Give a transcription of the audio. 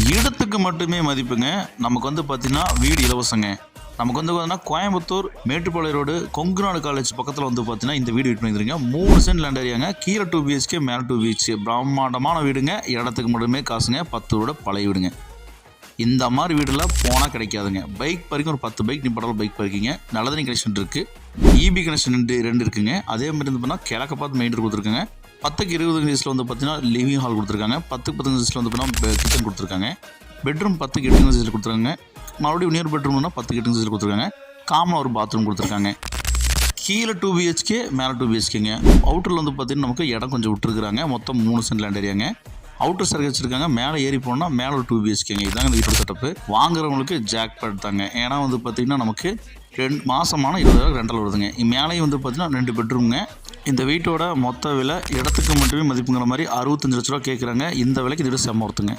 இடத்துக்கு மட்டுமே மதிப்புங்க. நமக்கு வந்து பார்த்தீங்கன்னா வீடு இலவசங்க. நமக்கு வந்து பார்த்தீங்கன்னா கோயம்புத்தூர் மேட்டுப்பாளையம் ரோடு கொங்குநாடு காலேஜ் பக்கத்தில் வந்து பார்த்தீங்கன்னா இந்த வீடு விட்டு வந்துருங்க. 3 சென்ட் லேண்ட் ஏரியாங்க. கீழே 2 BHK மேலே 2 BHK பிரம்மாண்டமான வீடுங்க. இடத்துக்கு மட்டுமே காசுங்க. 10 வீட பழைய வீடுங்க. இந்த மாதிரி வீடெல்லாம் போனால் கிடைக்காதுங்க. பைக் பார்க்கிங் ஒரு 10 பைக் நிப்பாட்டாலும் பைக் பார்க்கிங்க. நல்ல தண்ணி கனெக்ஷன் இருக்குது. EB கனெக்ஷன் 2 இருக்குங்க. அதே மாதிரி வந்து பார்த்தீங்கன்னா கிழக்க பார்த்து மெயின் ரோடு கொடுத்துருக்காங்க. 10க்கு 20 இன்ச்சில் வந்து பார்த்தீங்கன்னா லிவிங் ஹால் கொடுத்துருக்காங்க. 10க்கு 15 இன்ச்சில் வந்து பார்த்தீங்கன்னா கிச்சன் கொடுத்துருக்காங்க. பெட்ரூம் 10க்கு 8 இன்ச்சில் கொடுத்துருக்காங்க. மறுபடியும் நியர் பெட்ரூம்னா 10க்கு 8 இன்ச்சில் கொடுத்துருக்காங்க. காமனாக ஒரு பாத்ரூம் கொடுத்துருக்காங்க. கீழே 2 BHK மேலே 2 BHKங்க. அவுட்டரில் வந்து பார்த்தீங்கன்னா நமக்கு இடம் கொஞ்சம் விட்டுருக்குறாங்க. மொத்தம் 3 சென்ட் லேண்ட் ஏரியாங்க. அவுட்டர் சர்க்கு வச்சுருக்காங்க. மேலே ஏறி போனால் மேலே ஒரு 2 BHKங்க. இதாங்க இந்த வீட்டோட செட்டப்பு. வாங்குறவங்களுக்கு ஜாக் பேட் தாங்க. ஏன்னா வந்து பார்த்தீங்கன்னா நமக்கு 2 மாதமான 20,000 ரெண்டல் வருதுங்க. மேலேயும் வந்து பார்த்தீங்கன்னா 2 பெட்ரூம்ங்க. இந்த வீட்டோட மொத்த விலை இடத்துக்கு மட்டுமே மதிப்புங்கிற மாதிரி 65 லட்ச ரூபா கேட்குறாங்க. இந்த விலைக்கு இது செம்ம ஒருத்துங்க.